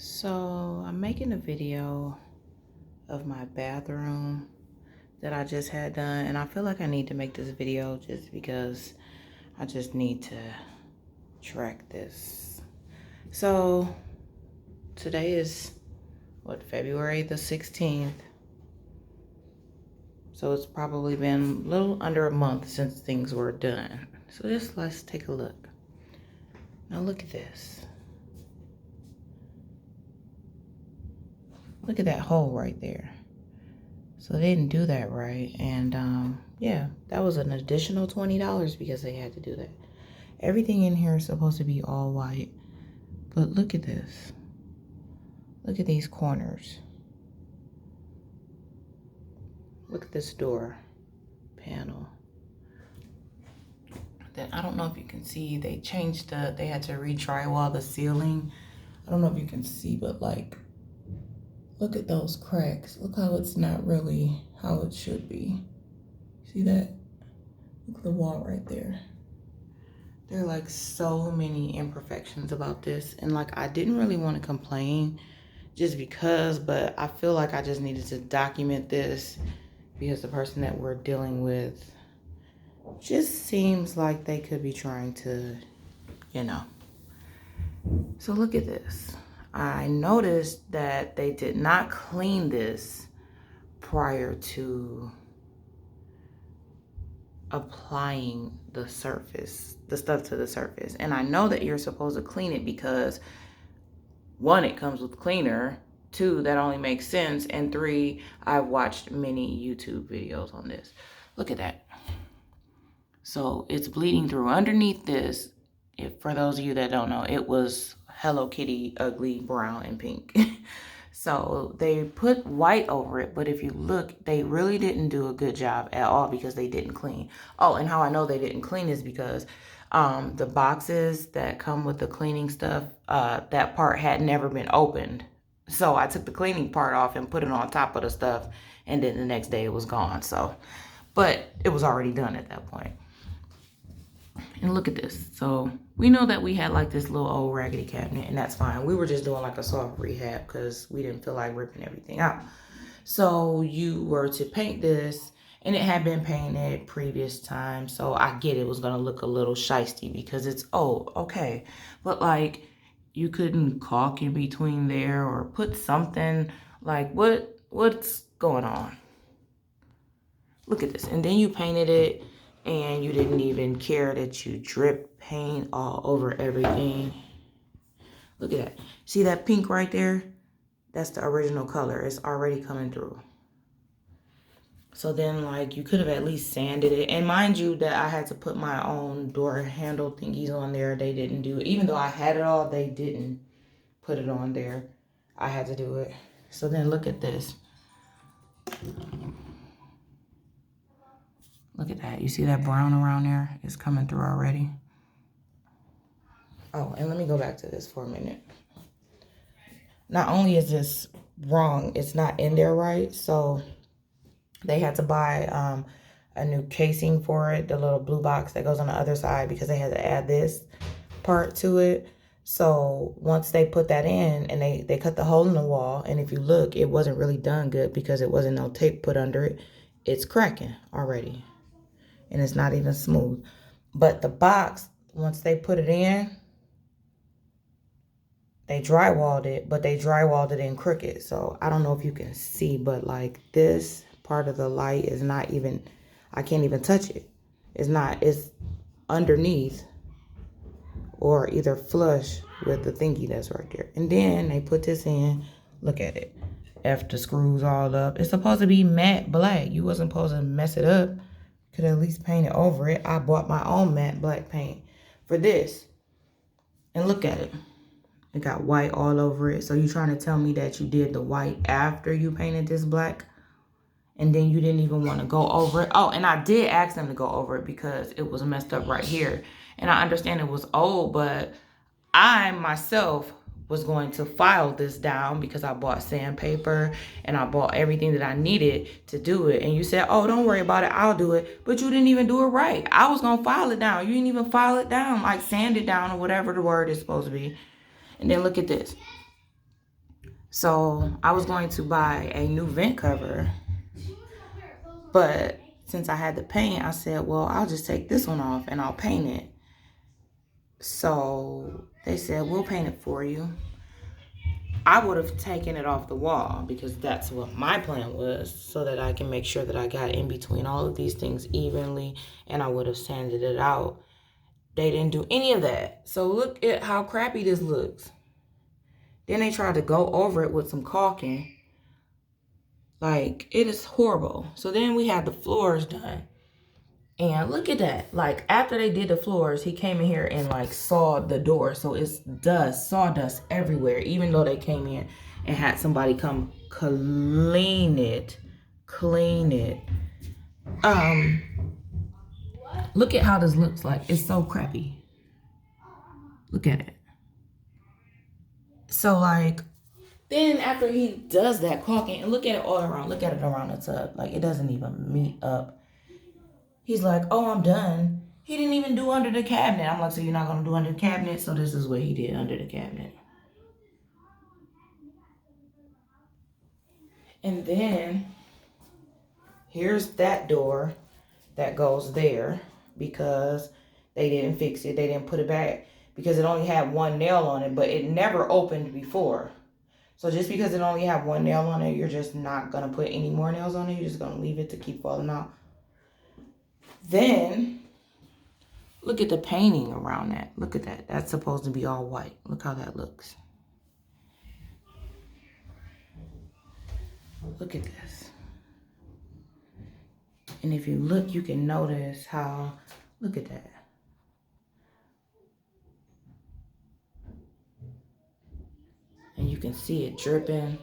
So I'm making a video of my bathroom that I just had done, and I feel like I need to make this video just because I just need to track this. So today is February the 16th. So it's probably been a little under a month since things were done. So let's take a look. Now look at this. Look at that hole right there. So they didn't do that right. And yeah, that was an additional $20 because they had to do that. Everything in here is supposed to be all white. But look at this. Look at these corners. Look at this door panel. Then I don't know if you can see, they had to re-drywall the ceiling. I don't know if you can see, but like, look at those cracks. Look how it's not really how it should be. See that? Look at the wall right there. There are like so many imperfections about this. And like, I didn't really want to complain just because, but I feel like I just needed to document this because the person that we're dealing with just seems like they could be trying to, you know. So look at this. I noticed that they did not clean this prior to applying the stuff to the surface. And I know that you're supposed to clean it because 1, it comes with cleaner. 2, that only makes sense. And 3, I've watched many YouTube videos on this. Look at that. So it's bleeding through underneath this. For those of you that don't know, it was Hello Kitty, ugly, brown, and pink. So they put white over it, but if you look, they really didn't do a good job at all because they didn't clean. Oh, and how I know they didn't clean is because the boxes that come with the cleaning stuff, that part had never been opened. So I took the cleaning part off and put it on top of the stuff, and then the next day it was gone. So, but it was already done at that point. And look at this. So we know that we had like this little old raggedy cabinet, and that's fine. We were just doing like a soft rehab because we didn't feel like ripping everything out. So you were to paint this, and it had been painted previous time. So I get it was going to look a little shisty because it's old. Okay. But like, you couldn't caulk in between there or put something like what's going on? Look at this. And then you painted it, and you didn't even care that you drip paint all over everything. Look at that. See that pink right there? That's the original color. It's already coming through. So then, like, you could have at least sanded it. And mind you that I had to put my own door handle thingies on there. They didn't do it. Even though I had it all, they didn't put it on there. I had to do it. So then look at this. Look at that. You see that brown around there? It's coming through already. Oh, and let me go back to this for a minute. Not only is this wrong, it's not in there right. So they had to buy a new casing for it, the little blue box that goes on the other side, because they had to add this part to it. So once they put that in, and they cut the hole in the wall, and if you look, it wasn't really done good because it wasn't no tape put under it. It's cracking already. And it's not even smooth. But the box, once they put it in, they drywalled it, but they drywalled it in crooked. So I don't know if you can see, but like this part of the light is not even, I can't even touch it. It's underneath or either flush with the thingy that's right there. And then they put this in, look at it. F the screws all up. It's supposed to be matte black. You wasn't supposed to mess it up. Could at least paint it over it. I bought my own matte black paint for this. And look at it. It got white all over it. So you trying to tell me that you did the white after you painted this black? And then you didn't even want to go over it. Oh, and I did ask them to go over it because it was messed up right here. And I understand it was old, but I myself was going to file this down because I bought sandpaper and I bought everything that I needed to do it. And you said, oh, don't worry about it, I'll do it. But you didn't even do it right. I was going to file it down. You didn't even file it down, like sand it down or whatever the word is supposed to be. And then look at this. So I was going to buy a new vent cover, but since I had the paint, I said, well, I'll just take this one off and I'll paint it. So they said, we'll paint it for you. I would have taken it off the wall because that's what my plan was, so that I can make sure that I got in between all of these things evenly, and I would have sanded it out. They didn't do any of that. So look at how crappy this looks. Then they tried to go over it with some caulking. Like, it is horrible. So then we had the floors done. And look at that. Like, after they did the floors, he came in here and, like, sawed the door. So it's dust, sawdust everywhere. Even though they came in and had somebody come clean it. Clean it. Look at how this looks like. It's so crappy. Look at it. So, like, then after he does that caulking, and look at it all around. Look at it around the tub. Like, it doesn't even meet up. He's like, oh, I'm done. He didn't even do under the cabinet. I'm like, so you're not going to do under the cabinet? So this is what he did under the cabinet. And then here's that door that goes there because they didn't fix it. They didn't put it back because it only had one nail on it, but it never opened before. So just because it only had one nail on it, you're just not going to put any more nails on it. You're just going to leave it to keep falling out. Then, look at the painting around that. Look at that. That's supposed to be all white. Look how that looks. Look at this. And if you look, you can notice how, look at that. And you can see it dripping.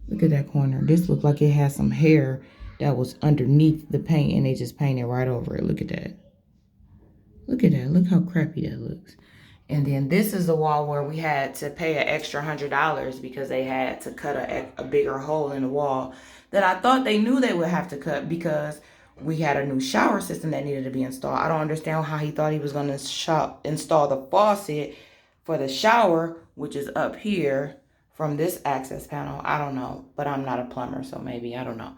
Look at that corner. This looked like it had some hair that was underneath the paint and they just painted right over it. Look at that. Look at that. Look how crappy that looks. And then this is the wall where we had to pay an extra $100 because they had to cut a bigger hole in the wall that I thought they knew they would have to cut because we had a new shower system that needed to be installed. I don't understand how he thought he was going to install the faucet for the shower, which is up here from this access panel. I don't know, but I'm not a plumber, so maybe, I don't know.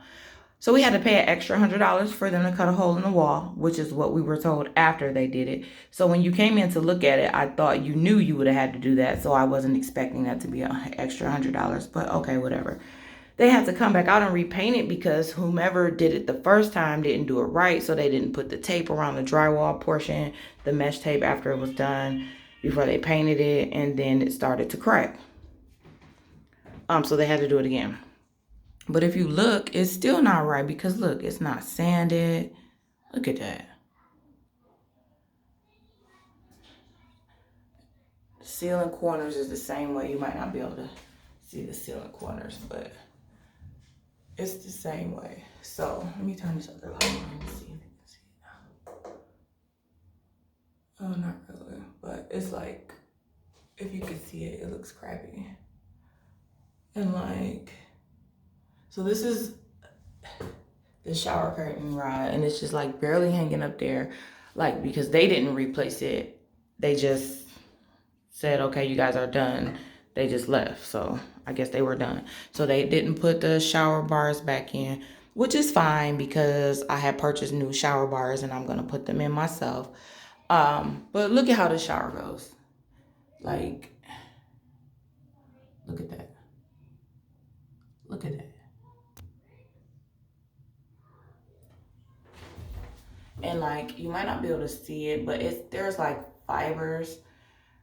So we had to pay an extra $100 for them to cut a hole in the wall, which is what we were told after they did it. So when you came in to look at it, I thought you knew you would have had to do that. So I wasn't expecting that to be an extra $100, but okay, whatever. They had to come back out and repaint it because whomever did it the first time didn't do it right. So they didn't put the tape around the drywall portion, the mesh tape after it was done, before they painted it, and then it started to crack. So they had to do it again. But if you look, it's still not right because look, it's not sanded. Look at that. The ceiling corners is the same way. You might not be able to see the ceiling corners, but it's the same way. So let me turn this other light on and see if you can see it now. Oh, not really, but it's like, if you can see it, it looks crappy. And like, so this is the shower curtain rod, and it's just like barely hanging up there, like because they didn't replace it. They just said, okay, you guys are done. They just left, so I guess they were done. So they didn't put the shower bars back in, which is fine because I had purchased new shower bars and I'm gonna put them in myself. But look at how the shower goes. Like, look at that. Look at that. And like, you might not be able to see it, but there's like fibers.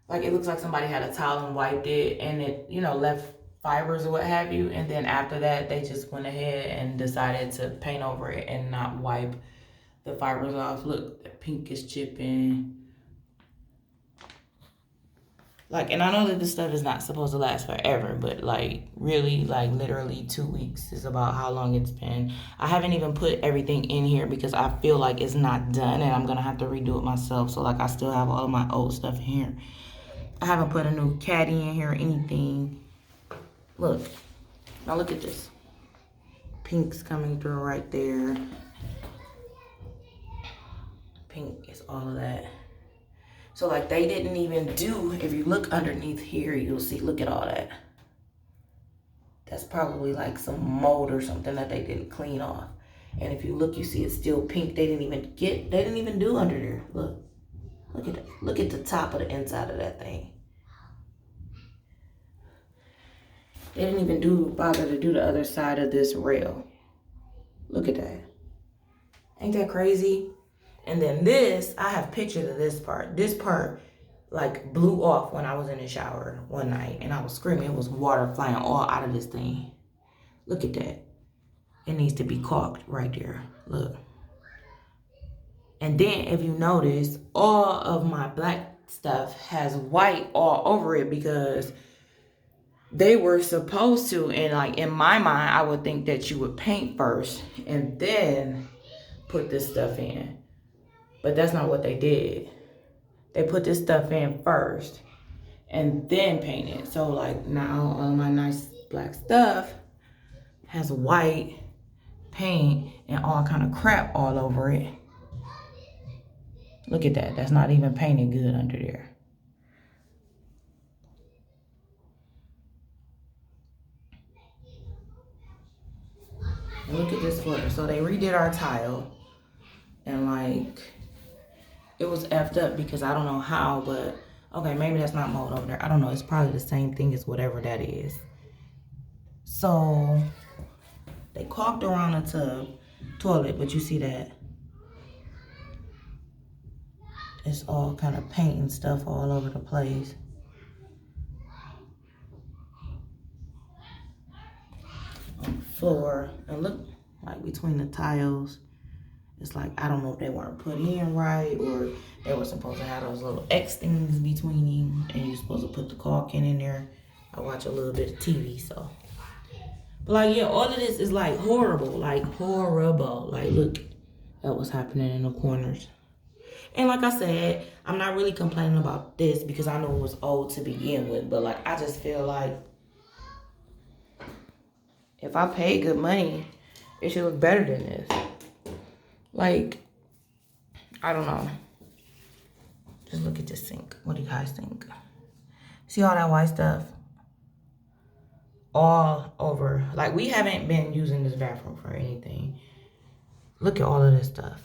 Like, it looks like somebody had a towel and wiped it and it, you know, left fibers or what have you. And then after that, they just went ahead and decided to paint over it and not wipe the fibers off. Look, the pink is chipping. Like, and I know that this stuff is not supposed to last forever, but like really, like literally 2 weeks is about how long it's been. I haven't even put everything in here because I feel like it's not done and I'm gonna have to redo it myself. So like, I still have all of my old stuff in here. I haven't put a new caddy in here or anything. Look, now look at this. Pink's coming through right there. Pink is all of that. So like they didn't even do, if you look underneath here, you'll see, look at all that. That's probably like some mold or something that they didn't clean off. And if you look, you see it's still pink. They didn't even do under there. Look at that. Look at the top of the inside of that thing. They didn't even bother to do the other side of this rail. Look at that. Ain't that crazy? And then this, I have pictures of this part. This part like blew off when I was in the shower one night and I was screaming. It was water flying all out of this thing. Look at that. It needs to be caulked right there. Look. And then if you notice, all of my black stuff has white all over it because they were supposed to, and like in my mind, I would think that you would paint first and then put this stuff in. But that's not what they did. They put this stuff in first and then paint it. So like now all my nice black stuff has white paint and all kind of crap all over it. Look at that. That's not even painted good under there. And look at this floor. So they redid our tile and like it was effed up because I don't know how, but okay, maybe that's not mold over there. I don't know. It's probably the same thing as whatever that is. So they caulked around the toilet, but you see that it's all kind of paint and stuff all over the place. On the floor, and look, like between the tiles, it's like, I don't know if they weren't put in right or they were supposed to have those little X things between them and you're supposed to put the caulk in there. I watch a little bit of TV, so. But like, yeah, all of this is like horrible, like horrible. Like, look at what's happening in the corners. And like I said, I'm not really complaining about this because I know it was old to begin with, but like, I just feel like if I paid good money, it should look better than this. Like, I don't know. Just look at this sink. What do you guys think? See all that white stuff? All over. Like, we haven't been using this bathroom for anything. Look at all of this stuff.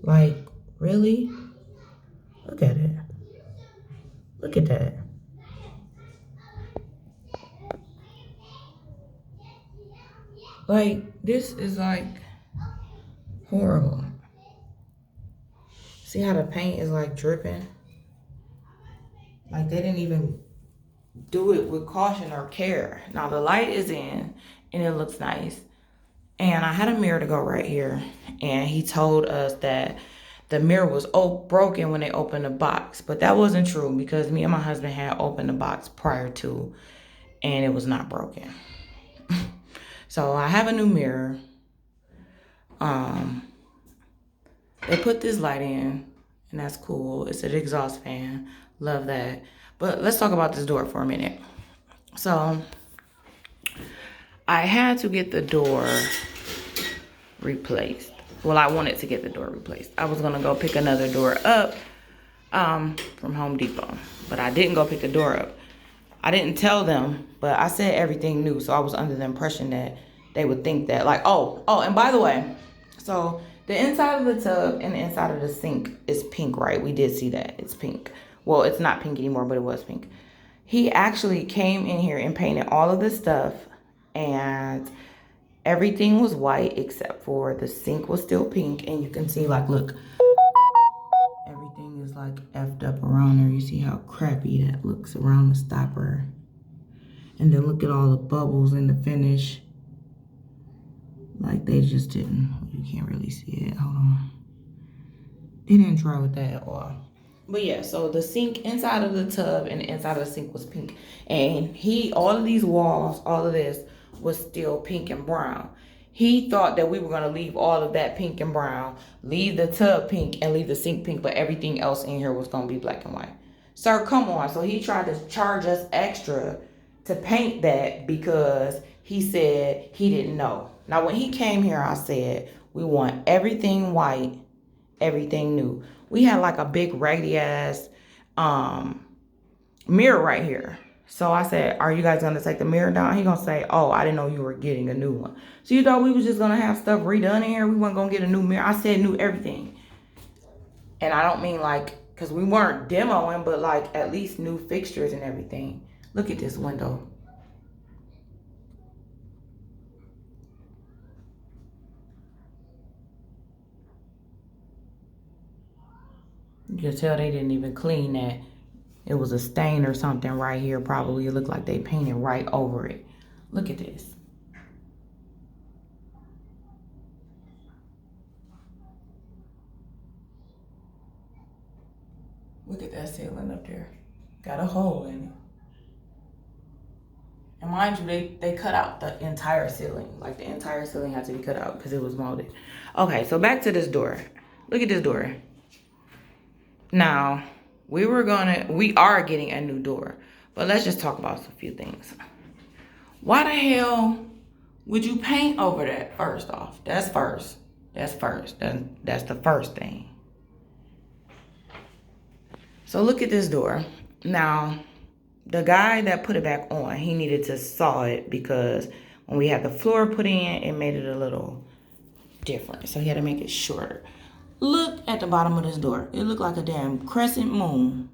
Like, really? Look at it. Look at that. Like, this is like horrible. See how the paint is like dripping? Like they didn't even do it with caution or care. Now the light is in and it looks nice. And I had a mirror to go right here. And he told us that the mirror was broken when they opened the box. But that wasn't true because me and my husband had opened the box prior to and it was not broken. So I have a new mirror. They put this light in, and that's cool. It's an exhaust fan. Love that. But let's talk about this door for a minute. So I had to get the door replaced. Well, I wanted to get the door replaced. I was gonna go pick another door up from Home Depot, but I didn't go pick the door up. I didn't tell them, but I said everything new, so I was under the impression that they would think that, like, oh, and by the way, so the inside of the tub and the inside of the sink is pink, right? We did see that. It's pink. Well, it's not pink anymore, but it was pink. He actually came in here and painted all of this stuff, and everything was white except for the sink was still pink, and you can see, like, look, everything is like effed up around there. You see how crappy that looks around the stopper. And then look at all the bubbles in the finish. Like they just didn't, you can't really see it, hold on. They didn't try with that at all. But yeah, so the sink inside of the tub and the inside of the sink was pink. And all of these walls, all of this was still pink and brown. He thought that we were gonna leave all of that pink and brown, leave the tub pink and leave the sink pink, but everything else in here was gonna be black and white. Sir, come on. So he tried to charge us extra to paint that because he said he didn't know. Now, when he came here, I said, we want everything white everything new. We had like a big raggedy ass mirror right here. So I said, are you guys gonna take the mirror down? He gonna say, oh, I didn't know you were getting a new one. So you thought we was just gonna have stuff redone in here? We weren't gonna get a new mirror. I said new everything. And I don't mean like, cause we weren't demoing, but like at least new fixtures and everything. Look at this window. You can tell they didn't even clean that. It was a stain or something right here. Probably it looked like they painted right over it. Look at this. Look at that ceiling up there. Got a hole in it. And mind you, they cut out the entire ceiling. Like the entire ceiling had to be cut out because it was molded. Okay, so back to this door. Look at this door. Now, we are getting a new door. But let's just talk about a few things. Why the hell would you paint over that first off? That's first. That's the first thing. So look at this door. Now, the guy that put it back on, he needed to saw it because when we had the floor put in, it made it a little different. So he had to make it shorter. Look at the bottom of this door. It looked like a damn crescent moon.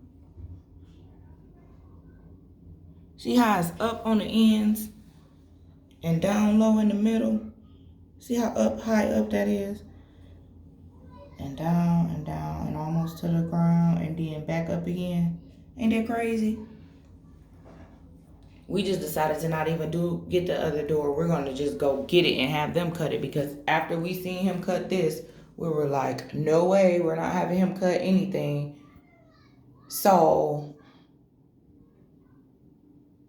See how it's up on the ends and down low in the middle? See how high up that is? And down and almost to the ground and then back up again. Ain't that crazy? We just decided to not even get the other door. We're going to just go get it and have them cut it because after we seen him cut this, we were like, no way, we're not having him cut anything. So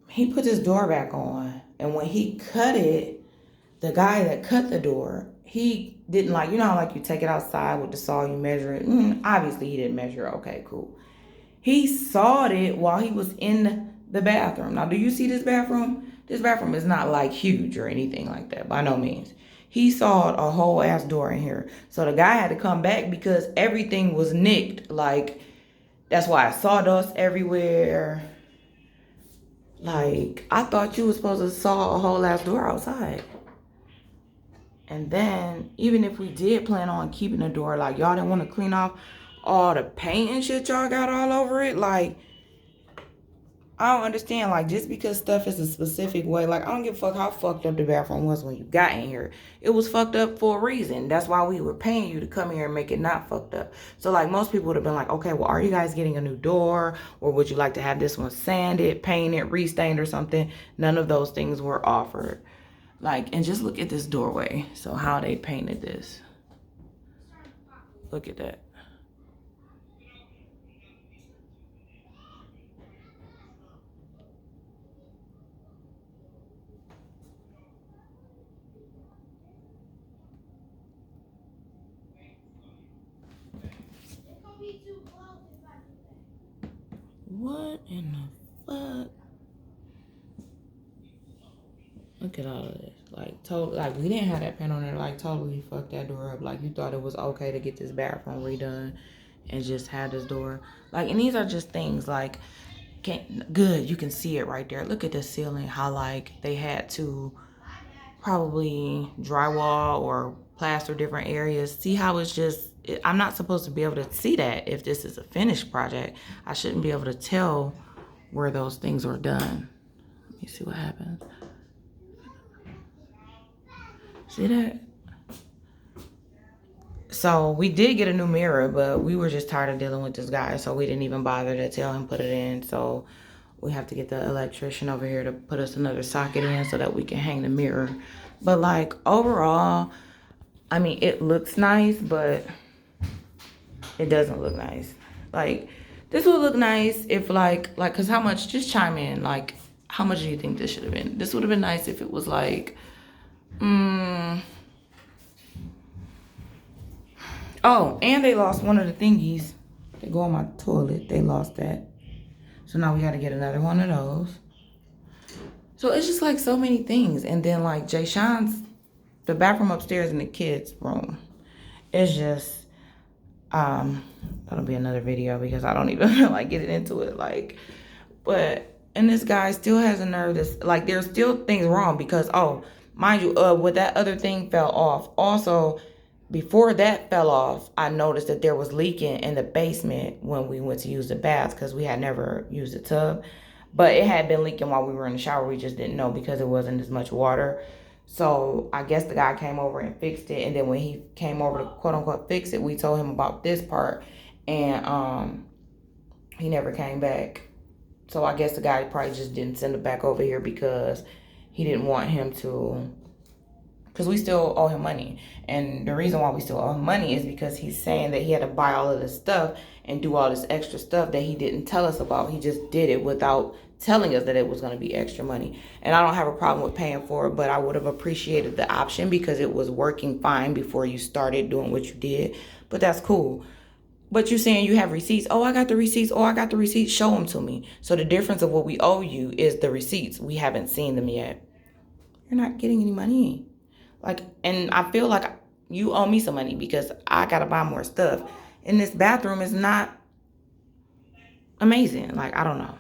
he put this door back on. And when he cut it, the guy that cut the door, he didn't like, you know how like you take it outside with the saw, you measure it. Obviously he didn't measure it. Okay, cool. He sawed it while he was in the bathroom. Now, do you see this bathroom? This bathroom is not like huge or anything like that, by no means. He sawed a whole ass door in here. So the guy had to come back because everything was nicked. Like, that's why I sawdust everywhere. Like, I thought you were supposed to saw a whole ass door outside. And then, even if we did plan on keeping the door, like, y'all didn't want to clean off all the paint and shit y'all got all over it. Like, I don't understand. Like, just because stuff is a specific way, like, I don't give a fuck how fucked up the bathroom was when you got in here. It was fucked up for a reason. That's why we were paying you to come here and make it not fucked up. So, like, most people would have been like, okay, well, are you guys getting a new door? Or would you like to have this one sanded, painted, restained or something? None of those things were offered. Like, and just look at this doorway. So how they painted this. Look at that. What in the fuck? Look at all of this. Like, we didn't have that paint on there. Like, totally fucked that door up. Like, you thought it was okay to get this bathroom redone and just have this door. Like, and these are just things, like, good, you can see it right there. Look at the ceiling, how, like, they had to probably drywall or plaster different areas. See how it's just, I'm not supposed to be able to see that if this is a finished project. I shouldn't be able to tell where those things were done. Let me see what happens. See that? So we did get a new mirror, but we were just tired of dealing with this guy, so we didn't even bother to tell him put it in. So we have to get the electrician over here to put us another socket in so that we can hang the mirror. But like overall, I mean, it looks nice, but it doesn't look nice. Like, this would look nice if like, cause how much, just chime in, like, how much do you think this should have been? This would have been nice if it was like, oh, and they lost one of the thingies that go on my toilet. They lost that. So now we got to get another one of those. So it's just like so many things. And then like Jay Sean's, the bathroom upstairs in the kids' room. It's just, That'll be another video because I don't even feel like getting into it. Like, but, and this guy still has a nerve to, like, there's still things wrong because, oh, mind you, when that other thing fell off, also, before that fell off, I noticed that there was leaking in the basement when we went to use the bath because we had never used the tub. But it had been leaking while we were in the shower. We just didn't know because it wasn't as much water. So I guess the guy came over and fixed it. And then when he came over to quote unquote fix it, we told him about this part. And he never came back. So I guess the guy probably just didn't send it back over here because he didn't want him to, because we still owe him money. And the reason why we still owe him money is because he's saying that he had to buy all of this stuff and do all this extra stuff that he didn't tell us about. He just did it without telling us that it was going to be extra money. And I don't have a problem with paying for it, but I would have appreciated the option because it was working fine before you started doing what you did. But that's cool. But you saying you have receipts. Oh, I got the receipts. Oh, I got the receipts. Show them to me. So the difference of what we owe you is the receipts. We haven't seen them yet. You're not getting any money. Like, and I feel like you owe me some money because I got to buy more stuff. And this bathroom is not amazing. Like, I don't know.